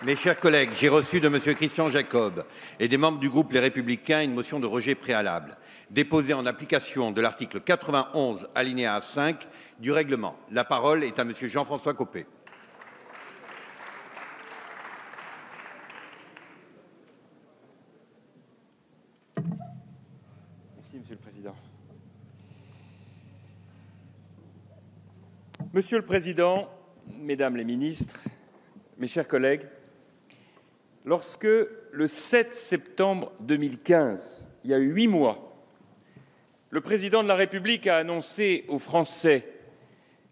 Mes chers collègues, j'ai reçu de M. Christian Jacob et des membres du groupe Les Républicains une motion de rejet préalable, déposée en application de l'article 91, alinéa 5 du règlement. La parole est à M. Jean-François Copé. Merci, Monsieur le Président. Monsieur le Président, Mesdames les ministres, mes chers collègues, lorsque, le 7 septembre 2015, il y a eu 8 mois, le Président de la République a annoncé aux Français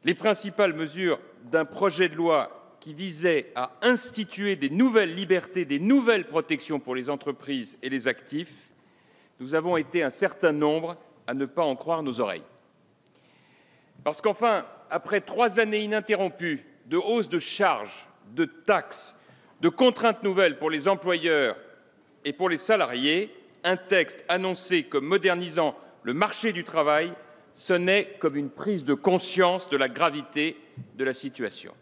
les principales mesures d'un projet de loi qui visait à instituer des nouvelles libertés, des nouvelles protections pour les entreprises et les actifs, nous avons été un certain nombre à ne pas en croire nos oreilles. Parce qu'enfin, après 3 années ininterrompues de hausse de charges, de taxes, de contraintes nouvelles pour les employeurs et pour les salariés, un texte annoncé comme modernisant le marché du travail sonnait comme une prise de conscience de la gravité de la situation.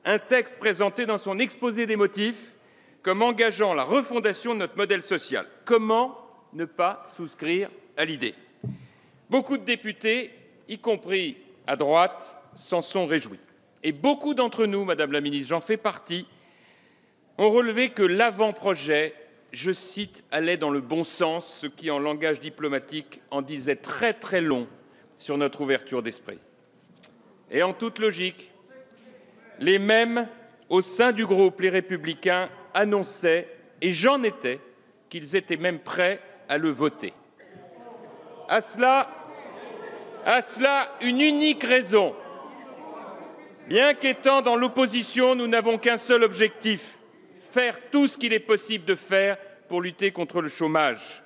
Un texte présenté dans son exposé des motifs comme engageant la refondation de notre modèle social. Comment ne pas souscrire à l'idée? Beaucoup de députés, y compris à droite, s'en sont réjouis. Et beaucoup d'entre nous, Madame la Ministre, j'en fais partie, ont relevé que l'avant-projet, je cite, allait dans le bon sens, ce qui, en langage diplomatique, en disait très très long sur notre ouverture d'esprit. Et en toute logique, les mêmes, au sein du groupe Les Républicains, annonçaient, et j'en étais, qu'ils étaient même prêts à le voter. À cela, une unique raison. Bien qu'étant dans l'opposition, nous n'avons qu'un seul objectif: faire tout ce qu'il est possible de faire pour lutter contre le chômage,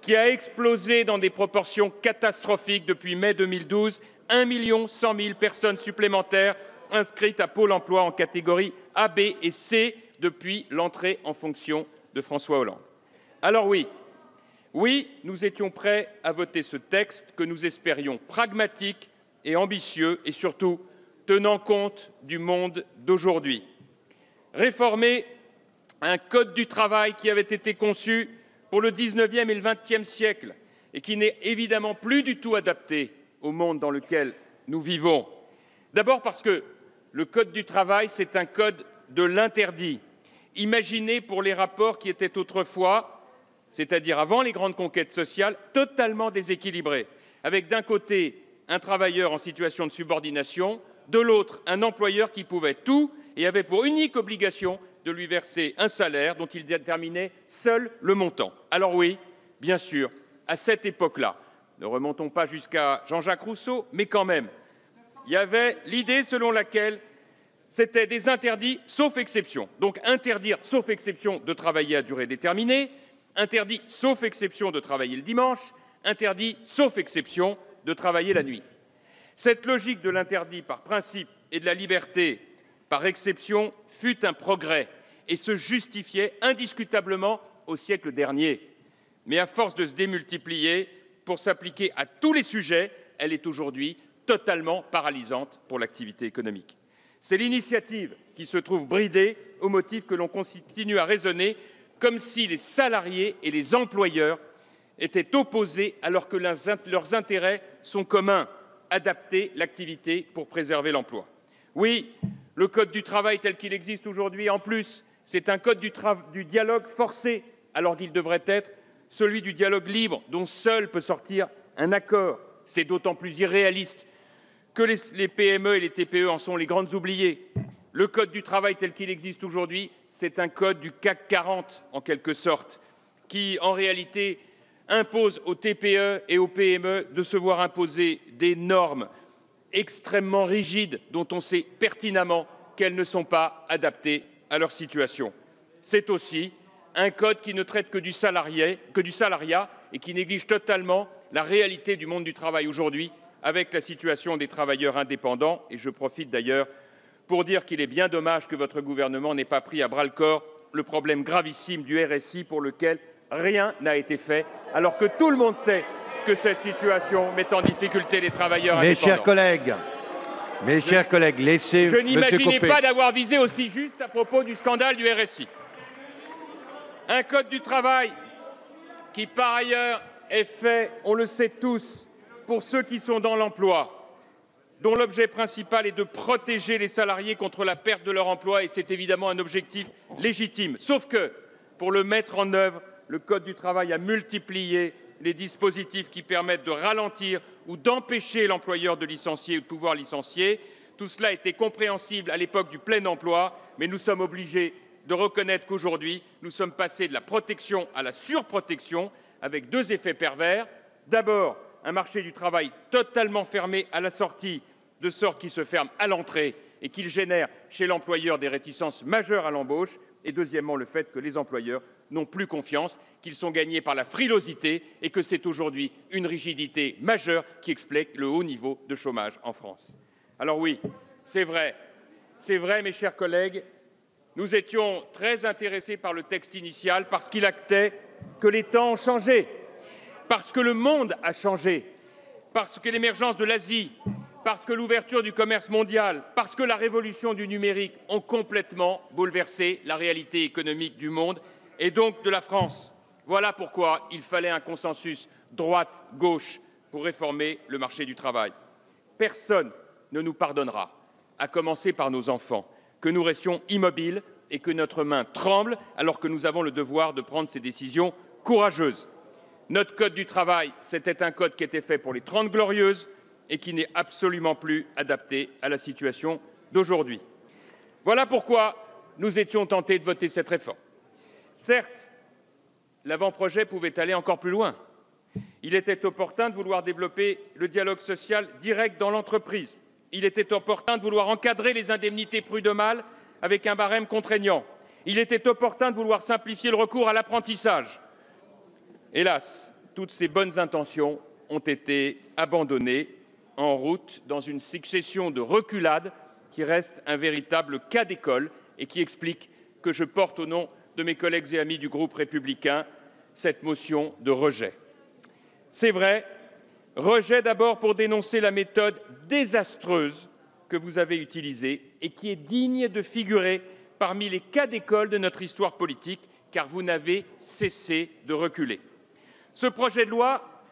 qui a explosé dans des proportions catastrophiques depuis mai 2012, 1 100 000 personnes supplémentaires inscrites à Pôle emploi en catégorie A, B et C depuis l'entrée en fonction de François Hollande. Alors oui, nous étions prêts à voter ce texte que nous espérions pragmatique et ambitieux et surtout tenant compte du monde d'aujourd'hui. Réformer un code du travail qui avait été conçu pour le 19e et le 20e siècle et qui n'est évidemment plus du tout adapté au monde dans lequel nous vivons. D'abord parce que le code du travail, c'est un code de l'interdit, imaginé pour les rapports qui étaient autrefois, c'est-à-dire avant les grandes conquêtes sociales, totalement déséquilibrés, avec d'un côté un travailleur en situation de subordination, de l'autre un employeur qui pouvait tout et avait pour unique obligation de lui verser un salaire dont il déterminait seul le montant. Alors oui, bien sûr, à cette époque-là, ne remontons pas jusqu'à Jean-Jacques Rousseau, mais quand même, il y avait l'idée selon laquelle c'était des interdits sauf exception. Donc interdire sauf exception de travailler à durée déterminée, interdit sauf exception de travailler le dimanche, interdit sauf exception de travailler la nuit. Cette logique de l'interdit par principe et de la liberté par exception fut un progrès et se justifiait indiscutablement au siècle dernier. Mais à force de se démultiplier pour s'appliquer à tous les sujets, elle est aujourd'hui totalement paralysante pour l'activité économique. C'est l'initiative qui se trouve bridée au motif que l'on continue à raisonner comme si les salariés et les employeurs étaient opposés alors que leurs intérêts sont communs, adapter l'activité pour préserver l'emploi. Oui, le code du travail tel qu'il existe aujourd'hui, en plus, c'est un code du dialogue forcé, alors qu'il devrait être celui du dialogue libre, dont seul peut sortir un accord. C'est d'autant plus irréaliste que les PME et les TPE en sont les grandes oubliées. Le code du travail tel qu'il existe aujourd'hui, c'est un code du CAC 40, en quelque sorte, qui, en réalité, impose aux TPE et aux PME de se voir imposer des normes extrêmement rigides dont on sait pertinemment qu'elles ne sont pas adaptées à leur situation. C'est aussi un code qui ne traite que du salariat et qui néglige totalement la réalité du monde du travail aujourd'hui avec la situation des travailleurs indépendants. Et je profite d'ailleurs pour dire qu'il est bien dommage que votre gouvernement n'ait pas pris à bras-le-corps le problème gravissime du RSI pour lequel rien n'a été fait, alors que tout le monde sait que cette situation met en difficulté les travailleurs indépendants. Mes chers collègues, Mes chers collègues, laissez Je Monsieur n'imaginais Copé. pas d'avoir visé aussi juste à propos du scandale du RSI. Un code du travail qui, par ailleurs, est fait, on le sait tous, pour ceux qui sont dans l'emploi, dont l'objet principal est de protéger les salariés contre la perte de leur emploi, et c'est évidemment un objectif légitime. Sauf que, pour le mettre en œuvre, le Code du travail a multiplié les dispositifs qui permettent de ralentir ou d'empêcher l'employeur de licencier ou de pouvoir licencier. Tout cela était compréhensible à l'époque du plein emploi, mais nous sommes obligés de reconnaître qu'aujourd'hui, nous sommes passés de la protection à la surprotection, avec deux effets pervers. D'abord, un marché du travail totalement fermé à la sortie, de sorte qu'il se ferme à l'entrée et qu'il génère chez l'employeur des réticences majeures à l'embauche. Et deuxièmement, le fait que les employeurs n'ont plus confiance, qu'ils sont gagnés par la frilosité et que c'est aujourd'hui une rigidité majeure qui explique le haut niveau de chômage en France. Alors oui, c'est vrai, mes chers collègues, nous étions très intéressés par le texte initial parce qu'il actait que les temps ont changé, parce que le monde a changé, parce que l'émergence de l'Asie, parce que l'ouverture du commerce mondial, parce que la révolution du numérique ont complètement bouleversé la réalité économique du monde et donc de la France. Voilà pourquoi il fallait un consensus droite-gauche pour réformer le marché du travail. Personne ne nous pardonnera, à commencer par nos enfants, que nous restions immobiles et que notre main tremble alors que nous avons le devoir de prendre ces décisions courageuses. Notre code du travail, c'était un code qui était fait pour les 30 glorieuses et qui n'est absolument plus adapté à la situation d'aujourd'hui. Voilà pourquoi nous étions tentés de voter cette réforme. Certes, l'avant-projet pouvait aller encore plus loin. Il était opportun de vouloir développer le dialogue social direct dans l'entreprise. Il était opportun de vouloir encadrer les indemnités prud'homales avec un barème contraignant. Il était opportun de vouloir simplifier le recours à l'apprentissage. Hélas, toutes ces bonnes intentions ont été abandonnées en route dans une succession de reculades qui reste un véritable cas d'école et qui explique que je porte au nom de mes collègues et amis du groupe républicain cette motion de rejet. C'est vrai, rejet d'abord pour dénoncer la méthode désastreuse que vous avez utilisée et qui est digne de figurer parmi les cas d'école de notre histoire politique, car vous n'avez cessé de reculer. Ce projet de loi,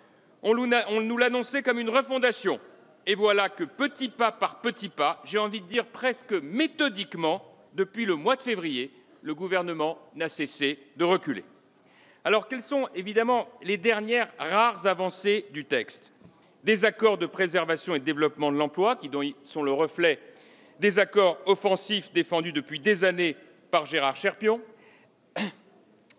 on nous l'annonçait comme une refondation. Et voilà que petit pas par petit pas, j'ai envie de dire presque méthodiquement, depuis le mois de février, le gouvernement n'a cessé de reculer. Alors, quelles sont évidemment les dernières rares avancées du texte? Des accords de préservation et de développement de l'emploi, qui sont le reflet des accords offensifs défendus depuis des années par Gérard Cherpion,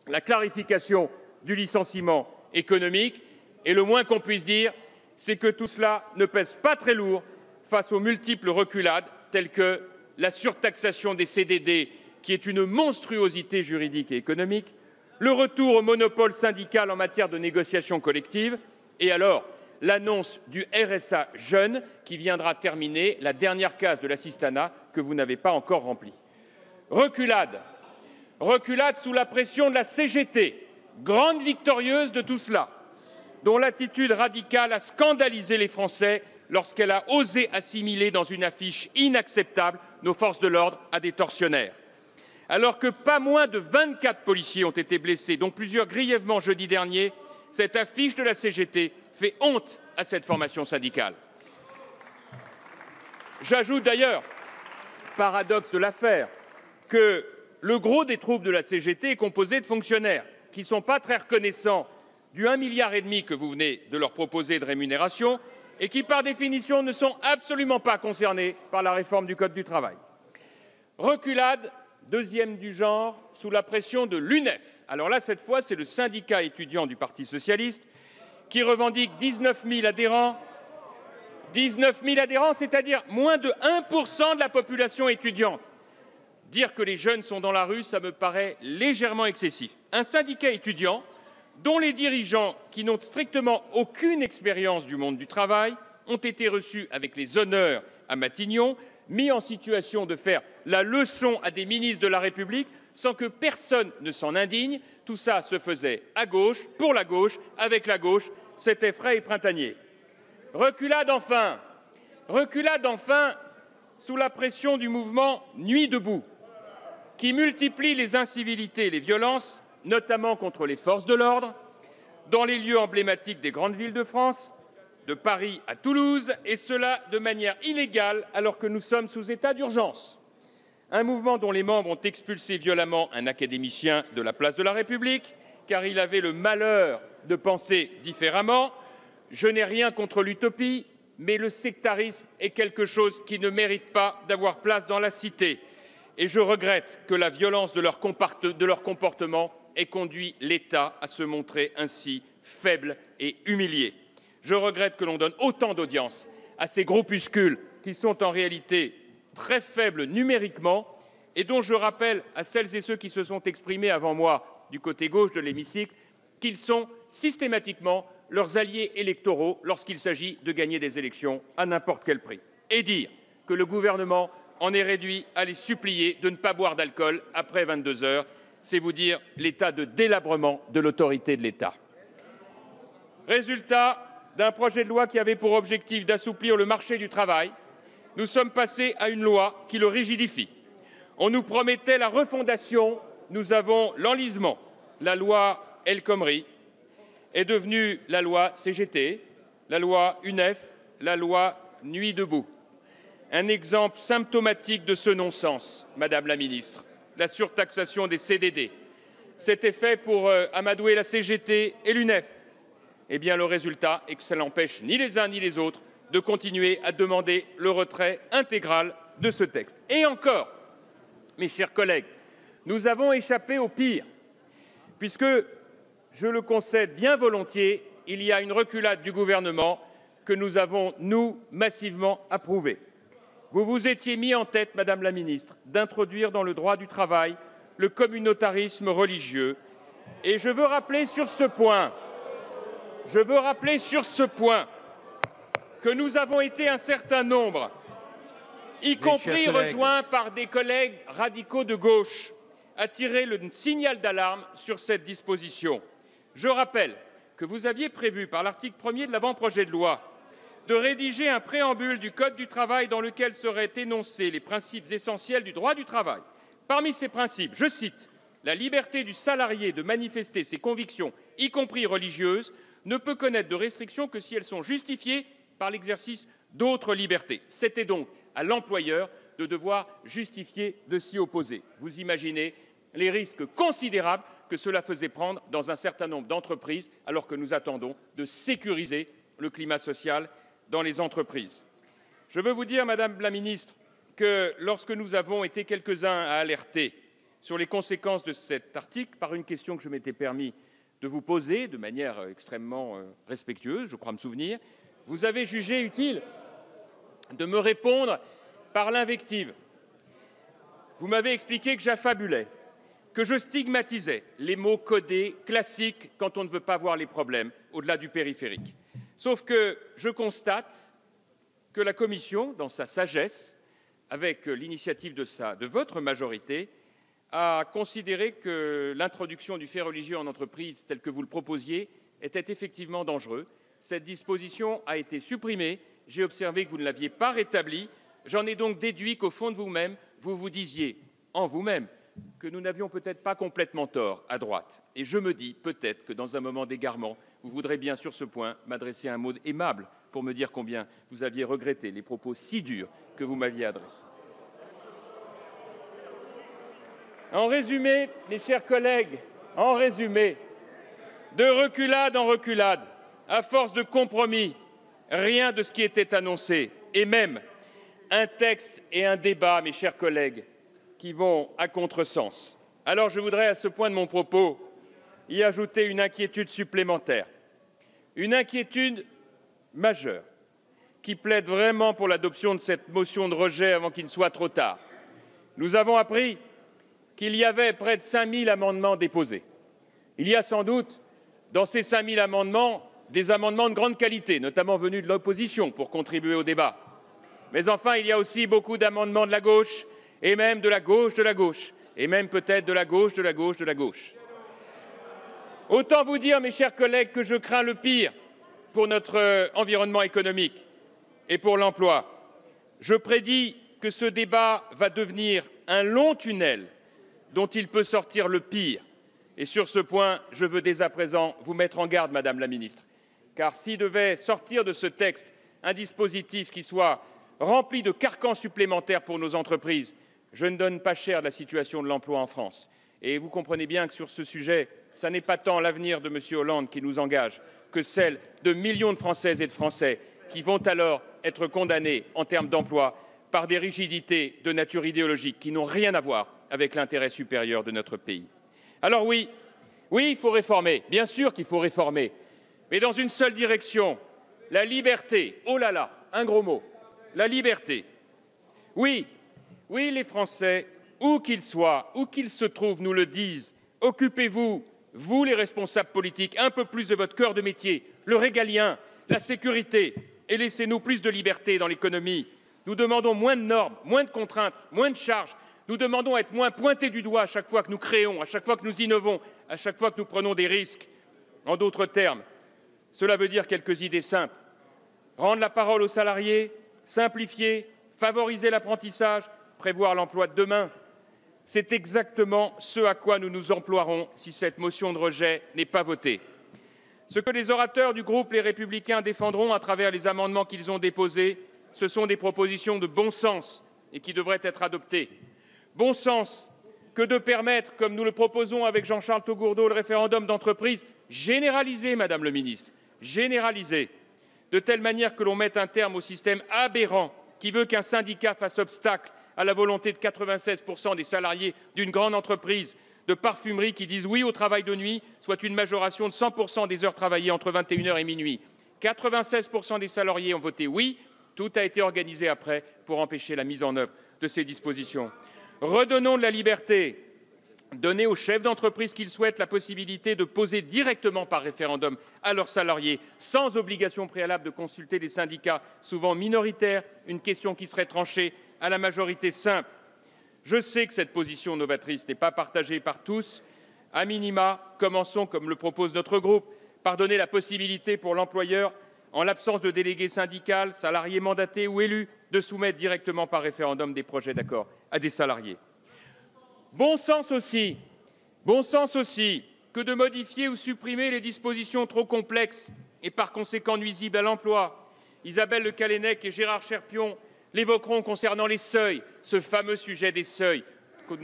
la clarification du licenciement économique, et le moins qu'on puisse dire, c'est que tout cela ne pèse pas très lourd face aux multiples reculades telles que la surtaxation des CDD, qui est une monstruosité juridique et économique, le retour au monopole syndical en matière de négociation collective, et alors l'annonce du RSA jeune qui viendra terminer la dernière case de l'assistanat que vous n'avez pas encore remplie. Reculade sous la pression de la CGT, grande victorieuse de tout cela, dont l'attitude radicale a scandalisé les Français lorsqu'elle a osé assimiler dans une affiche inacceptable nos forces de l'ordre à des tortionnaires. Alors que pas moins de 24 policiers ont été blessés, dont plusieurs grièvement jeudi dernier, cette affiche de la CGT fait honte à cette formation syndicale. J'ajoute d'ailleurs, paradoxe de l'affaire, que le gros des troupes de la CGT est composé de fonctionnaires qui ne sont pas très reconnaissants du 1,5 milliard que vous venez de leur proposer de rémunération et qui, par définition, ne sont absolument pas concernés par la réforme du Code du travail. Reculade, deuxième du genre, sous la pression de l'UNEF. Alors là, cette fois, c'est le syndicat étudiant du Parti socialiste qui revendique 19 000 adhérents. 19 000 adhérents, c'est-à-dire moins de 1% de la population étudiante. Dire que les jeunes sont dans la rue, ça me paraît légèrement excessif. Un syndicat étudiant dont les dirigeants, qui n'ont strictement aucune expérience du monde du travail, ont été reçus avec les honneurs à Matignon, mis en situation de faire la leçon à des ministres de la République sans que personne ne s'en indigne. Tout ça se faisait à gauche, pour la gauche, avec la gauche. C'était frais et printanier. Reculade enfin, sous la pression du mouvement Nuit debout, qui multiplie les incivilités et les violences, notamment contre les forces de l'ordre, dans les lieux emblématiques des grandes villes de France, de Paris à Toulouse, et cela de manière illégale alors que nous sommes sous état d'urgence. Un mouvement dont les membres ont expulsé violemment un académicien de la place de la République, car il avait le malheur de penser différemment. Je n'ai rien contre l'utopie, mais le sectarisme est quelque chose qui ne mérite pas d'avoir place dans la cité. Et je regrette que la violence de leur comportement ait conduit l'État à se montrer ainsi faible et humilié. Je regrette que l'on donne autant d'audience à ces groupuscules qui sont en réalité très faibles numériquement et dont je rappelle à celles et ceux qui se sont exprimés avant moi du côté gauche de l'hémicycle qu'ils sont systématiquement leurs alliés électoraux lorsqu'il s'agit de gagner des élections à n'importe quel prix. Et dire que le gouvernement en est réduit à les supplier de ne pas boire d'alcool après 22 heures, c'est vous dire l'état de délabrement de l'autorité de l'État. Résultat d'un projet de loi qui avait pour objectif d'assouplir le marché du travail, nous sommes passés à une loi qui le rigidifie. On nous promettait la refondation, nous avons l'enlisement. La loi El Khomri est devenue la loi CGT, la loi UNEF, la loi Nuit debout. Un exemple symptomatique de ce non-sens, Madame la Ministre, la surtaxation des CDD. C'était fait pour amadouer la CGT et l'UNEF. Eh bien, le résultat est que ça n'empêche ni les uns ni les autres de continuer à demander le retrait intégral de ce texte. Et encore, mes chers collègues, nous avons échappé au pire, puisque, je le concède bien volontiers, il y a une reculade du gouvernement que nous avons, nous, massivement approuvée. Vous vous étiez mis en tête, Madame la Ministre, d'introduire dans le droit du travail le communautarisme religieux. Et je veux rappeler sur ce point que nous avons été un certain nombre, y compris rejoints par des collègues radicaux de gauche, à tirer le signal d'alarme sur cette disposition. Je rappelle que vous aviez prévu, par l'article 1er de l'avant-projet de loi, de rédiger un préambule du Code du travail dans lequel seraient énoncés les principes essentiels du droit du travail. Parmi ces principes, je cite « La liberté du salarié de manifester ses convictions, y compris religieuses, ne peut connaître de restrictions que si elles sont justifiées par l'exercice d'autres libertés. » C'était donc à l'employeur de devoir justifier de s'y opposer. Vous imaginez les risques considérables que cela faisait prendre dans un certain nombre d'entreprises, alors que nous attendons de sécuriser le climat social dans les entreprises. Je veux vous dire, Madame la Ministre, que lorsque nous avons été quelques-uns à alerter sur les conséquences de cet article, par une question que je m'étais permis de vous poser de manière extrêmement respectueuse, je crois me souvenir, vous avez jugé utile de me répondre par l'invective. Vous m'avez expliqué que j'affabulais, que je stigmatisais, les mots codés classiques quand on ne veut pas voir les problèmes au-delà du périphérique. Sauf que je constate que la Commission, dans sa sagesse, avec l'initiative de votre majorité, a considéré que l'introduction du fait religieux en entreprise, tel que vous le proposiez, était effectivement dangereux. Cette disposition a été supprimée. J'ai observé que vous ne l'aviez pas rétablie. J'en ai donc déduit qu'au fond de vous-même, vous vous disiez en vous-même que nous n'avions peut-être pas complètement tort à droite. Et je me dis peut-être que dans un moment d'égarement, vous voudrez bien sur ce point m'adresser un mot aimable pour me dire combien vous aviez regretté les propos si durs que vous m'aviez adressés. En résumé, mes chers collègues, en résumé, de reculade en reculade, à force de compromis, rien de ce qui était annoncé, et même un texte et un débat, mes chers collègues, qui vont à contresens. Alors je voudrais, à ce point de mon propos, y ajouter une inquiétude supplémentaire, une inquiétude majeure, qui plaide vraiment pour l'adoption de cette motion de rejet avant qu'il ne soit trop tard. Nous avons appris qu'il y avait près de 5 000 amendements déposés. Il y a sans doute, dans ces 5 000 amendements, des amendements de grande qualité, notamment venus de l'opposition pour contribuer au débat. Mais enfin, il y a aussi beaucoup d'amendements de la gauche, et même de la gauche, et même peut-être de la gauche, de la gauche, de la gauche. Autant vous dire, mes chers collègues, que je crains le pire pour notre environnement économique et pour l'emploi. Je prédis que ce débat va devenir un long tunnel dont il peut sortir le pire. Et sur ce point, je veux dès à présent vous mettre en garde, Madame la Ministre, car s'il devait sortir de ce texte un dispositif qui soit rempli de carcans supplémentaires pour nos entreprises, je ne donne pas cher de la situation de l'emploi en France. Et vous comprenez bien que sur ce sujet, ce n'est pas tant l'avenir de M. Hollande qui nous engage que celle de millions de Françaises et de Français qui vont alors être condamnés en termes d'emploi par des rigidités de nature idéologique qui n'ont rien à voir avec l'intérêt supérieur de notre pays. Alors oui, il faut réformer, bien sûr qu'il faut réformer, mais dans une seule direction, la liberté. Oh là là, un gros mot, la liberté. Oui, les Français, où qu'ils soient, où qu'ils se trouvent, nous le disent. Occupez-vous, vous les responsables politiques, un peu plus de votre cœur de métier, le régalien, la sécurité, et laissez-nous plus de liberté dans l'économie. Nous demandons moins de normes, moins de contraintes, moins de charges. Nous demandons à être moins pointés du doigt à chaque fois que nous créons, à chaque fois que nous innovons, à chaque fois que nous prenons des risques. En d'autres termes, cela veut dire quelques idées simples. Rendre la parole aux salariés, simplifier, favoriser l'apprentissage, prévoir l'emploi de demain. C'est exactement ce à quoi nous nous emploierons si cette motion de rejet n'est pas votée. Ce que les orateurs du groupe Les Républicains défendront à travers les amendements qu'ils ont déposés, ce sont des propositions de bon sens et qui devraient être adoptées. Bon sens que de permettre, comme nous le proposons avec Jean-Charles Taugourdeau, le référendum d'entreprise généralisé, Madame le Ministre, généralisé, de telle manière que l'on mette un terme au système aberrant qui veut qu'un syndicat fasse obstacle à la volonté de 96% des salariés d'une grande entreprise de parfumerie qui disent oui au travail de nuit, soit une majoration de 100% des heures travaillées entre 21h et minuit. 96% des salariés ont voté oui, tout a été organisé après pour empêcher la mise en œuvre de ces dispositions. Redonnons de la liberté, donnez aux chefs d'entreprise qu'ils souhaitent la possibilité de poser directement par référendum à leurs salariés, sans obligation préalable de consulter les syndicats, souvent minoritaires, une question qui serait tranchée à la majorité simple. Je sais que cette position novatrice n'est pas partagée par tous. À minima, commençons, comme le propose notre groupe, par donner la possibilité pour l'employeur, en l'absence de délégué syndical, salarié mandaté ou élu, de soumettre directement par référendum des projets d'accord à des salariés. Bon sens aussi que de modifier ou supprimer les dispositions trop complexes et par conséquent nuisibles à l'emploi. Isabelle Le Callennec et Gérard Cherpion l'évoqueront concernant les seuils, ce fameux sujet des seuils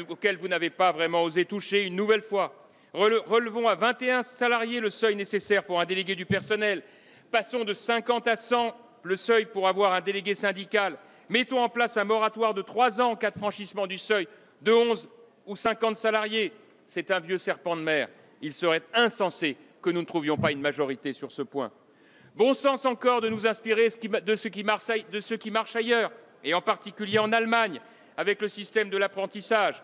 auquel vous n'avez pas vraiment osé toucher une nouvelle fois. Relevons à 21 salariés le seuil nécessaire pour un délégué du personnel. Passons de 50 à 100 le seuil pour avoir un délégué syndical. Mettons en place un moratoire de 3 ans en cas de franchissement du seuil de 11 ou 50 salariés. C'est un vieux serpent de mer. Il serait insensé que nous ne trouvions pas une majorité sur ce point. Bon sens encore de nous inspirer de ce qui marche ailleurs, et en particulier en Allemagne, avec le système de l'apprentissage.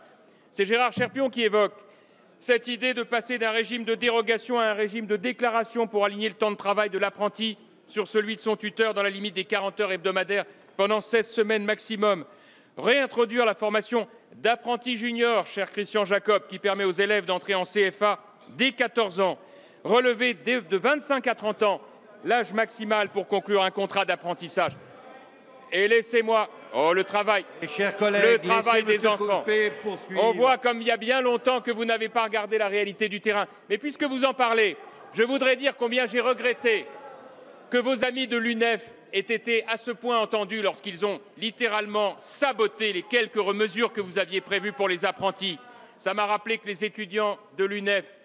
C'est Gérard Cherpion qui évoque cette idée de passer d'un régime de dérogation à un régime de déclaration pour aligner le temps de travail de l'apprenti sur celui de son tuteur dans la limite des 40 heures hebdomadaires pendant 16 semaines maximum. Réintroduire la formation d'apprenti junior, cher Christian Jacob, qui permet aux élèves d'entrer en CFA dès 14 ans. Relever de 25 à 30 ans l'âge maximal pour conclure un contrat d'apprentissage. Et laissez-moi... Oh, le travail, chers collègues, le travail des enfants. On voit comme il y a bien longtemps que vous n'avez pas regardé la réalité du terrain. Mais puisque vous en parlez, je voudrais dire combien j'ai regretté que vos amis de l'UNEF aient été à ce point entendus lorsqu'ils ont littéralement saboté les quelques mesures que vous aviez prévues pour les apprentis. Ça m'a rappelé que les étudiants de l'UNEF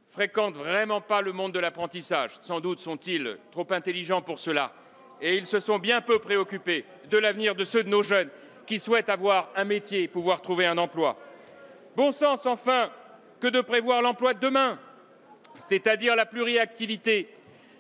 fréquentent vraiment pas le monde de l'apprentissage. Sans doute sont-ils trop intelligents pour cela. Et ils se sont bien peu préoccupés de l'avenir de ceux de nos jeunes qui souhaitent avoir un métier et pouvoir trouver un emploi. Bon sens, enfin, que de prévoir l'emploi de demain, c'est-à-dire la pluriactivité.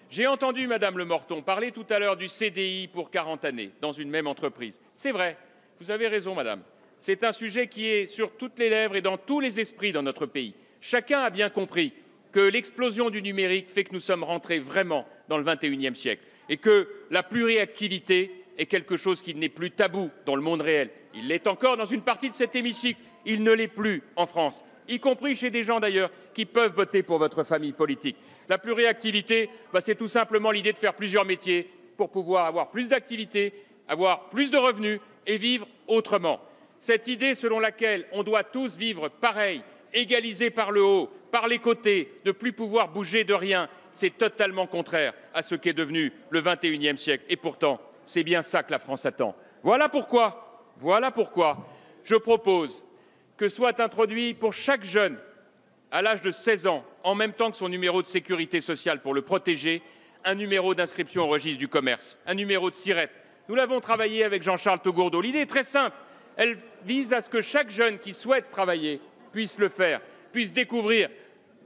J'ai entendu Madame Le Morton parler tout à l'heure du CDI pour 40 années dans une même entreprise. C'est vrai, vous avez raison, Madame. C'est un sujet qui est sur toutes les lèvres et dans tous les esprits dans notre pays. Chacun a bien compris que l'explosion du numérique fait que nous sommes rentrés vraiment dans le XXIe siècle et que la pluriactivité est quelque chose qui n'est plus tabou dans le monde réel. Il l'est encore dans une partie de cet hémicycle, il ne l'est plus en France, y compris chez des gens d'ailleurs qui peuvent voter pour votre famille politique. La pluriactivité, c'est tout simplement l'idée de faire plusieurs métiers pour pouvoir avoir plus d'activités, avoir plus de revenus et vivre autrement. Cette idée selon laquelle on doit tous vivre pareil, égalisés par le haut, par les côtés, ne plus pouvoir bouger de rien, c'est totalement contraire à ce qu'est devenu le XXIe siècle. Et pourtant, c'est bien ça que la France attend. Voilà pourquoi je propose que soit introduit pour chaque jeune à l'âge de 16 ans, en même temps que son numéro de sécurité sociale pour le protéger, un numéro d'inscription au registre du commerce, un numéro de SIRET. Nous l'avons travaillé avec Jean-Charles Taugourdeau. L'idée est très simple. Elle vise à ce que chaque jeune qui souhaite travailler puisse le faire, puisse découvrir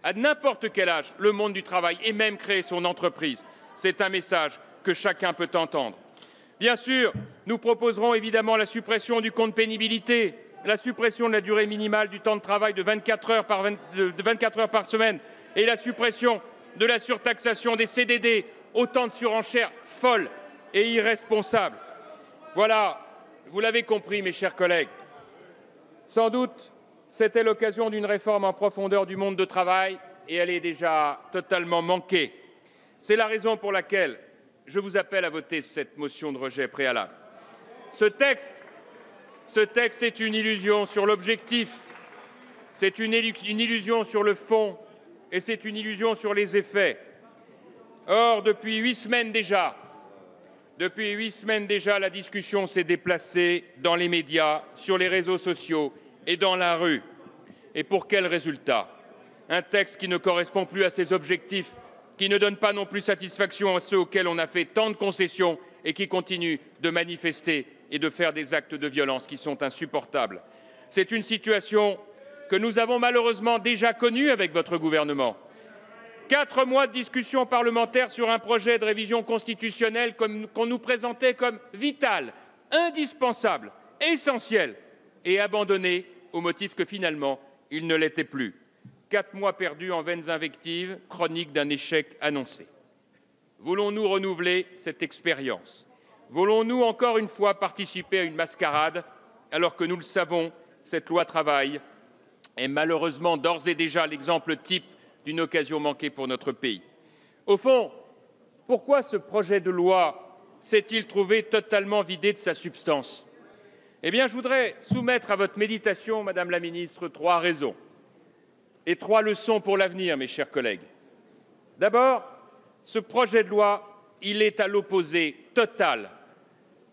à n'importe quel âge le monde du travail et même créer son entreprise. C'est un message que chacun peut entendre. Bien sûr, nous proposerons évidemment la suppression du compte pénibilité, la suppression de la durée minimale du temps de travail de 24 heures par semaine et la suppression de la surtaxation des CDD, autant de surenchères folles et irresponsables. Voilà, vous l'avez compris, mes chers collègues. Sans doute, c'était l'occasion d'une réforme en profondeur du monde du travail et elle est déjà totalement manquée. C'est la raison pour laquelle je vous appelle à voter cette motion de rejet préalable. Ce texte est une illusion sur l'objectif, c'est une illusion sur le fond et c'est une illusion sur les effets. Or, depuis 8 semaines déjà, la discussion s'est déplacée dans les médias, sur les réseaux sociaux et dans la rue. Et pour quel résultat? Un texte qui ne correspond plus à ses objectifs, qui ne donne pas non plus satisfaction à ceux auxquels on a fait tant de concessions et qui continuent de manifester et de faire des actes de violence qui sont insupportables. C'est une situation que nous avons malheureusement déjà connue avec votre gouvernement. 4 mois de discussion parlementaire sur un projet de révision constitutionnelle qu'on nous présentait comme vital, indispensable, essentiel et abandonné au motif que finalement il ne l'était plus. 4 mois perdus en vaines invectives, chronique d'un échec annoncé. Voulons-nous renouveler cette expérience? Voulons-nous encore une fois participer à une mascarade alors que nous le savons, cette loi travail est malheureusement d'ores et déjà l'exemple type d'une occasion manquée pour notre pays. Au fond, pourquoi ce projet de loi s'est-il trouvé totalement vidé de sa substance? Eh bien, je voudrais soumettre à votre méditation, Madame la Ministre, 3 raisons et 3 leçons pour l'avenir, mes chers collègues. D'abord, ce projet de loi, il est à l'opposé total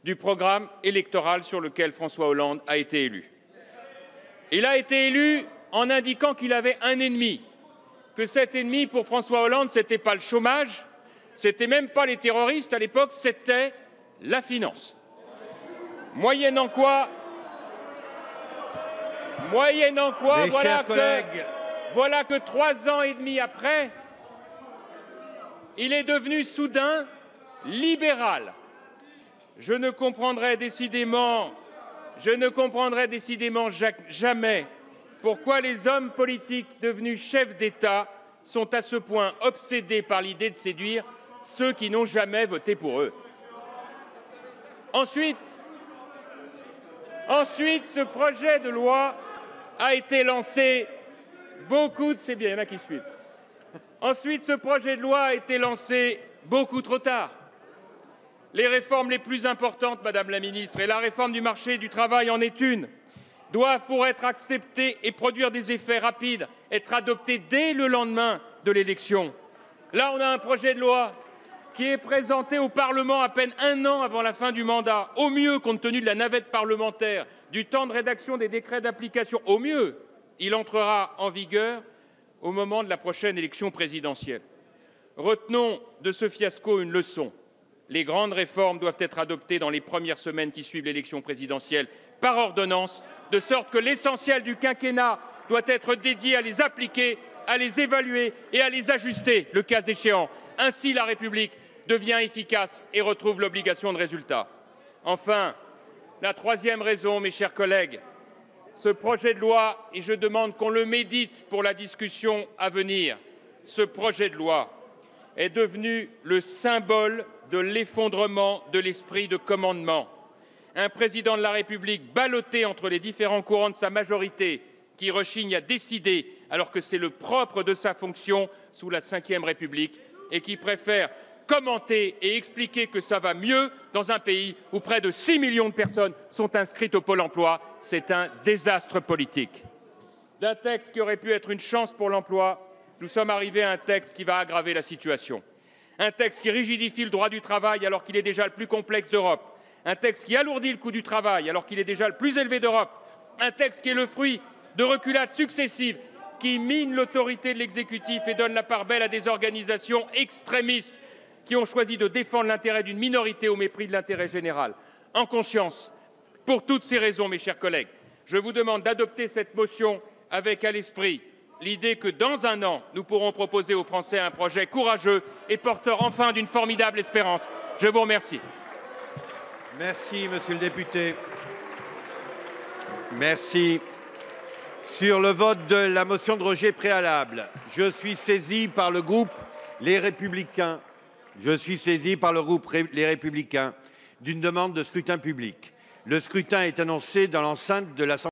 du programme électoral sur lequel François Hollande a été élu. Il a été élu en indiquant qu'il avait un ennemi, que cet ennemi, pour François Hollande, ce n'était pas le chômage, ce n'était même pas les terroristes à l'époque, c'était la finance. Moyennant quoi, voilà que 3 ans et demi après, il est devenu soudain libéral. Je ne comprendrai décidément jamais pourquoi les hommes politiques devenus chefs d'État sont à ce point obsédés par l'idée de séduire ceux qui n'ont jamais voté pour eux. Ensuite, ce projet de loi a été lancé beaucoup trop tard. Les réformes les plus importantes, Madame la Ministre, et la réforme du marché du travail en est une, doivent, pour être acceptées et produire des effets rapides, être adoptées dès le lendemain de l'élection. Là, on a un projet de loi qui est présenté au Parlement à peine 1 an avant la fin du mandat. Au mieux, compte tenu de la navette parlementaire, du temps de rédaction des décrets d'application, au mieux, il entrera en vigueur au moment de la prochaine élection présidentielle. Retenons de ce fiasco une leçon. Les grandes réformes doivent être adoptées dans les premières semaines qui suivent l'élection présidentielle par ordonnance, de sorte que l'essentiel du quinquennat doit être dédié à les appliquer, à les évaluer et à les ajuster, le cas échéant. Ainsi, la République devient efficace et retrouve l'obligation de résultat. Enfin, la 3e raison, mes chers collègues, ce projet de loi, et je demande qu'on le médite pour la discussion à venir, ce projet de loi est devenu le symbole de l'effondrement de l'esprit de commandement. Un président de la République ballotté entre les différents courants de sa majorité qui rechigne à décider alors que c'est le propre de sa fonction sous la Ve République et qui préfère commenter et expliquer que ça va mieux dans un pays où près de 6 millions de personnes sont inscrites au Pôle emploi. C'est un désastre politique. D'un texte qui aurait pu être une chance pour l'emploi, nous sommes arrivés à un texte qui va aggraver la situation. Un texte qui rigidifie le droit du travail alors qu'il est déjà le plus complexe d'Europe. Un texte qui alourdit le coût du travail alors qu'il est déjà le plus élevé d'Europe. Un texte qui est le fruit de reculades successives qui minent l'autorité de l'exécutif et donnent la part belle à des organisations extrémistes qui ont choisi de défendre l'intérêt d'une minorité au mépris de l'intérêt général. En conscience, pour toutes ces raisons, mes chers collègues, je vous demande d'adopter cette motion avec à l'esprit l'idée que dans un an, nous pourrons proposer aux Français un projet courageux et porteur enfin d'une formidable espérance. Je vous remercie. Merci, monsieur le député. Merci. Sur le vote de la motion de rejet préalable, je suis saisi par le groupe Les Républicains. Je suis saisi par le groupe Les Républicains d'une demande de scrutin public. Le scrutin est annoncé dans l'enceinte de l'Assemblée.